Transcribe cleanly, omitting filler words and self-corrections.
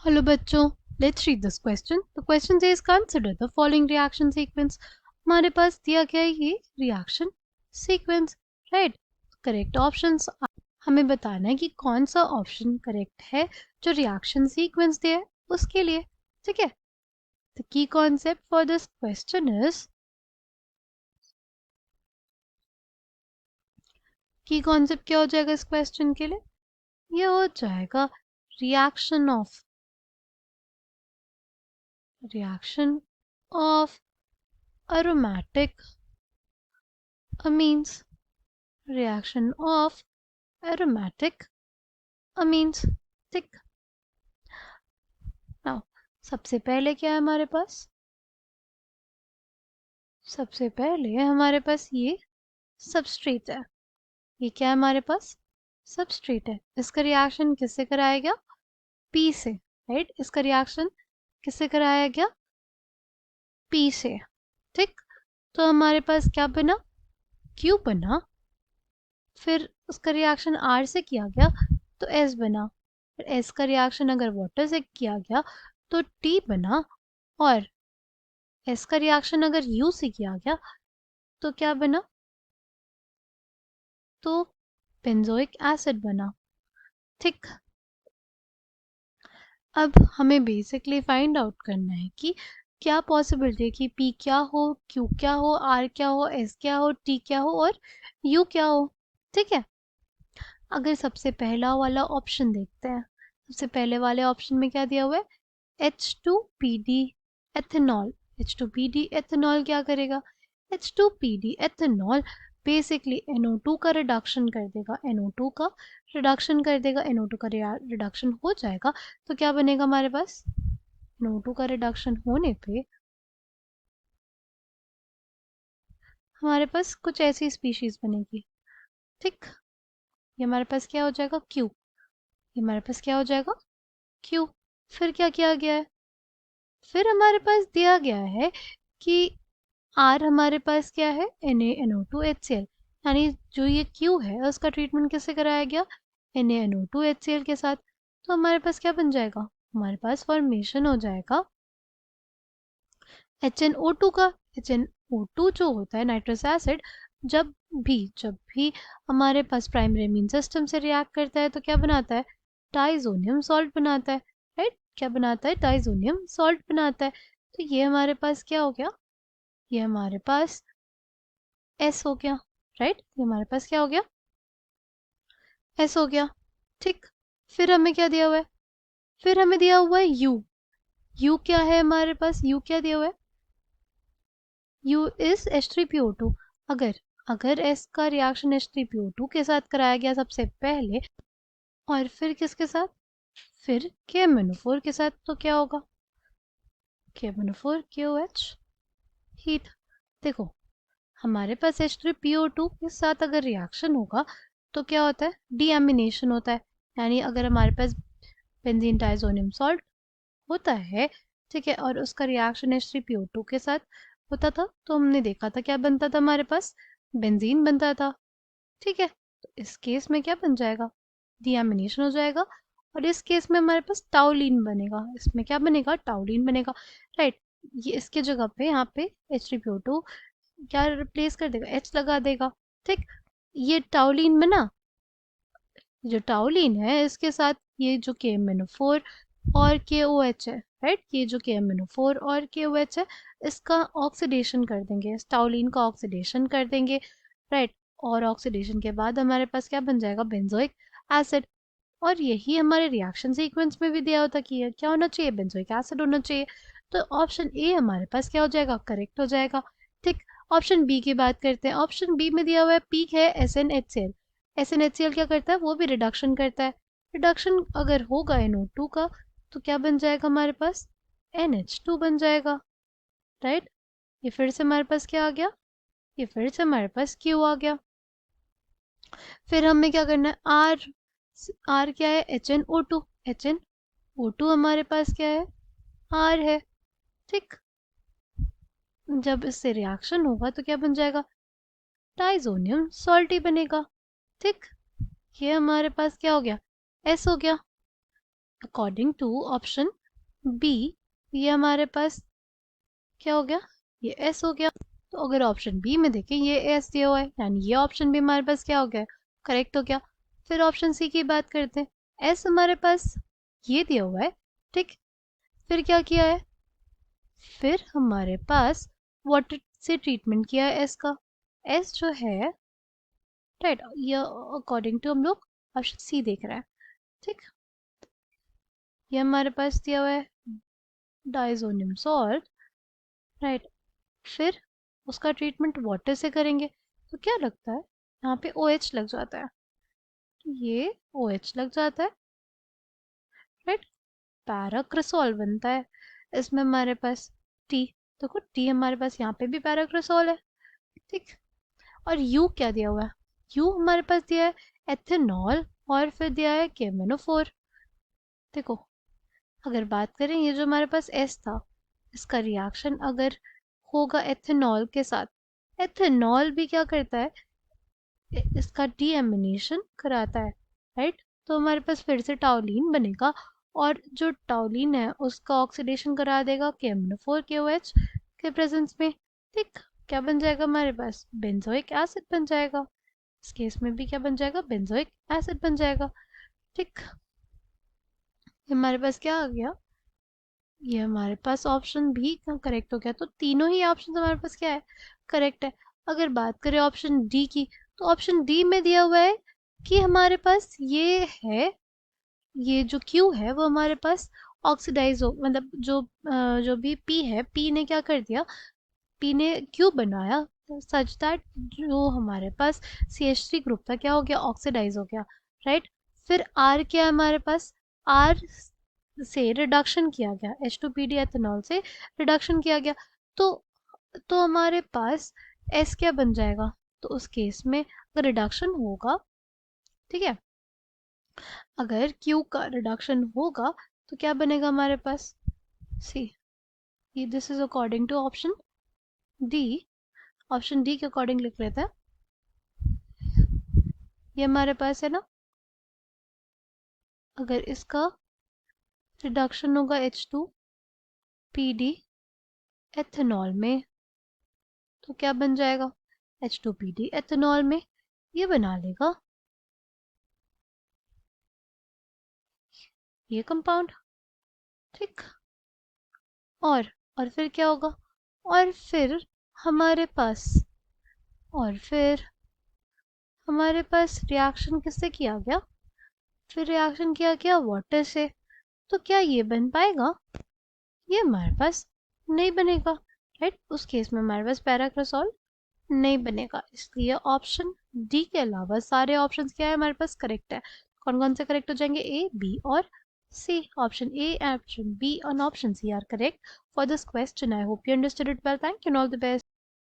Hello बच्चों, let's read this question. The question says consider the following reaction sequence. हमारे पास दिया गया है ये reaction sequence, right? Correct options हमें बताना है कि कौन सा option correct है जो reaction sequence दिया है उसके लिए, ठीक है? The key concept for this question is key concept क्या हो जाएगा इस question के लिए? ये हो जाएगा reaction of aromatic amines. Reaction of aromatic amines. ठीक. Now सबसे पहले क्या है हमारे पास? सबसे पहले हमारे पास ये सबस्ट्रेट है. ये क्या है हमारे पास? सबस्ट्रेट है. इसका रिएक्शन किससे कराया गया? पी से, राइट? इसका रिएक्शन किससे कराया गया? पी से. ठीक. तो हमारे पास क्या बना? क्यू बना. फिर उसका रिएक्शन आर से किया गया तो एस बना. फिर एस का रिएक्शन अगर वाटर से किया गया तो टी बना. और एस का रिएक्शन अगर यू से किया गया तो क्या बना? तो बेंजोइक एसिड बना. ठीक. अब हमें बेसिकली फाइंड आउट करना है कि क्या पॉसिबिलिटी है कि पी क्या हो, क्यू क्या हो, आर क्या हो, एस क्या हो, टी क्या हो और यू क्या हो. ठीक है. अगर सबसे पहला वाला ऑप्शन देखते हैं, सबसे पहले वाले ऑप्शन में क्या दिया हुआ है? H2PD ethanol. H2PD एथेनॉल क्या करेगा? H2PD एथेनॉल बेसिकली NO2 का रिडक्शन कर देगा. NO2 का रिडक्शन कर देगा. NO2 का रिडक्शन हो जाएगा तो क्या बनेगा हमारे पास? NO2 का रिडक्शन होने पे हमारे पास कुछ ऐसी स्पीशीज बनेगी. ठीक. ये हमारे पास क्या हो जाएगा? क्यू. ये हमारे पास क्या हो जाएगा? क्यू. फिर क्या किया गया है? फिर हमारे पास दिया गया है कि आर हमारे पास क्या है? NaNO2HCl. यानी जो ये क्यू है उसका ट्रीटमेंट किससे कराया गया? NaNO2HCl के साथ. तो हमारे पास क्या बन जाएगा? हमारे पास फॉर्मेशन हो जाएगा HNO2 का. HNO2 जो होता है नाइट्रस एसिड, जब भी हमारे पास प्राइमरी इम्यून सिस्टम से रिएक्ट करता है तो क्या बनाता है? डाइजोनियम सॉल्ट बनाता है, राइट? क्या बनाता है? डाइजोनियम सॉल्ट बनाता है. तो ये हमारे पास क्या हो गया? ये हमारे पास एस हो गया, राइट? ये हमारे पास क्या हो गया? एस हो गया. ठीक. फिर हमें क्या दिया हुआ है? फिर हमें दिया हुआ है यू. यू क्या है हमारे पास? यू क्या दिया हुआ है? U is H3PO2. अगर अगर S का रिएक्शन H3PO2 के साथ कराया गया सबसे पहले और फिर किसके साथ? फिर KMnO4 के साथ, तो क्या होगा? KMnO4 KOH heat. देखो हमारे पास H3PO2 के साथ अगर रिएक्शन होगा तो क्या होता है? डीएमिनेशन होता है. यानी अगर हमारे पास बेंजीन डाइजोनियम सॉल्ट होता है, ठीक है, और उसका रिएक्शन H3PO2 के साथ होता था तो हमने देखा था क्या बनता था हमारे पास? बेंजीन बनता था. ठीक है. तो इस केस में क्या बन जाएगा? डीएमिनेशन हो जाएगा. और इस केस में हमारे पास टाउलिन बनेगा. इसमें क्या बनेगा? टाउलिन बनेगा, राइट? ये इसके जगह पे यहाँ पे H3PO2 क्या रिप्लेस कर देगा? H लगा देगा. ठीक. ये टाउलिन बना. जो टाउलिन है इसके साथ ये जो KMnO4 और KOH है, राइट? ये जो KMnO4 और KOH है इसका ऑक्सीडेशन कर देंगे. टाउलिन का ऑक्सीडेशन कर देंगे, राइट? और ऑक्सीडेशन के बाद हमारे पास क्या बन जाएगा? Benzoic acid. और यही हमारे रिएक्शन सीक्वेंस में भी दिया होता कि ये क्या होना चाहिए? बेंजोइक एसिड होना चाहिए. तो ऑप्शन ए हमारे पास क्या हो जाएगा? करेक्ट हो जाएगा. ठीक. ऑप्शन बी की बात करते हैं. ऑप्शन बी में दिया हुआ है पीक है SnHCl. SnHCl क्या करता है? वो भी रिडक्शन करता है. रिडक्शन अगर होगा NO2 का तो क्या बन जाएगा हमारे पास? NH2 बन जाएगा, राइट? ये फिर से हमारे पास क्या आ गया? ये फिर से हमारे पास Q आ गया. फिर हमें क्या करना है? आर क्या है? HNO2. HNO2 हमारे पास क्या है? आर है. ठीक. जब इससे रिएक्शन होगा तो क्या बन जाएगा? डाइजोनियम सॉल्ट ही बनेगा. ठीक. ये हमारे पास क्या हो गया? एस हो गया. अकॉर्डिंग टू ऑप्शन बी ये हमारे पास क्या हो गया, ये एस हो गया। तो अगर ऑप्शन बी में देखें ये एस दिया हुआ है, यानी ये ऑप्शन भी हमारे पास क्या हो गया, करेक्ट हो गया। फिर ऑप्शन सी की बात करते हैं, एस हमारे पास ये दिया हुआ है, ठीक। फिर क्या किया है, फिर हमारे पास वाटर से ट्रीटमेंट किया है एस का। एस जो है, राइट, ये अकॉर्डिंग टू हम लोग ऑप्शन सी देख रहे हैं, ठीक। ये हमारे पास दिया हुआ है डाइजोनियम सॉल्ट, राइट। फिर उसका ट्रीटमेंट वाटर से करेंगे तो क्या लगता है, यहाँ पे ओ OH लग जाता है, तो ये ओ OH लग जाता है, राइट। पैराक्रिसॉल बनता है, इसमें हमारे पास टी, देखो टी हमारे पास यहाँ पे भी पैराक्रिसॉल है, ठीक। और यू क्या दिया हुआ है, यू हमारे पास दिया है एथेनॉल, और फिर दिया है केमेनोफोर। देखो अगर बात करें ये जो हमारे पास एस था, इसका रिएक्शन अगर होगा एथेनॉल के साथ, एथेनॉल भी क्या करता है, इसका डीएमिनेशन कराता है, राइट। तो हमारे पास फिर से टाउलिन बनेगा, और जो टाउलिन है उसका ऑक्सीडेशन करा देगा KMnO4 KOH के प्रेजेंस में, ठीक। क्या बन जाएगा हमारे पास, बेंजोइक एसिड बन जाएगा। इस केस में भी क्या बन जाएगा, बेंजोइक एसिड बन जाएगा, ठीक। हमारे पास क्या आ गया, ये हमारे पास ऑप्शन भी करेक्ट हो गया। तो तीनों ही ऑप्शन हमारे पास क्या है, करेक्ट है। अगर बात करें ऑप्शन डी की, तो ऑप्शन डी में दिया हुआ है कि हमारे पास ये है, ये जो क्यू है वो हमारे पास ऑक्सीडाइज हो, मतलब जो भी पी है, पी ने क्या कर दिया, पी ने क्यू बनाया सच दैट जो हमारे पास CH3 ग्रुप था क्या हो गया, ऑक्सीडाइज हो गया, राइट। फिर आर क्या है हमारे पास, आर से रिडक्शन किया गया, H2PD एथेनॉल से रिडक्शन किया गया। तो हमारे पास एस क्या बन जाएगा, तो उस केस में अगर रिडक्शन होगा, ठीक है, अगर क्यू का रिडक्शन होगा तो क्या बनेगा हमारे पास, see, this is according to option D. Option D के अकॉर्डिंग लिख लेते हैं, ये हमारे पास है ना, अगर इसका रिडक्शन होगा H2PD एथेनॉल में तो क्या बन जाएगा, H2PD एथेनॉल में ये बना लेगा ये कंपाउंड, ठीक। और फिर क्या होगा, और फिर हमारे पास और फिर हमारे पास रिएक्शन किससे किया गया, फिर रिएक्शन किया गया वाटर से। तो क्या ये बन पाएगा, ये हमारे पास नहीं बनेगा, राइट। उस केस में हमारे पास पैराक्रोसॉल नहीं बनेगा, इसलिए ऑप्शन डी के अलावा सारे ऑप्शंस क्या है हमारे पास, करेक्ट है। कौन कौन से करेक्ट हो जाएंगे, ए, बी और C. Option A, option B और option C are correct for this question. I hope you understood it well, thank you, all the best.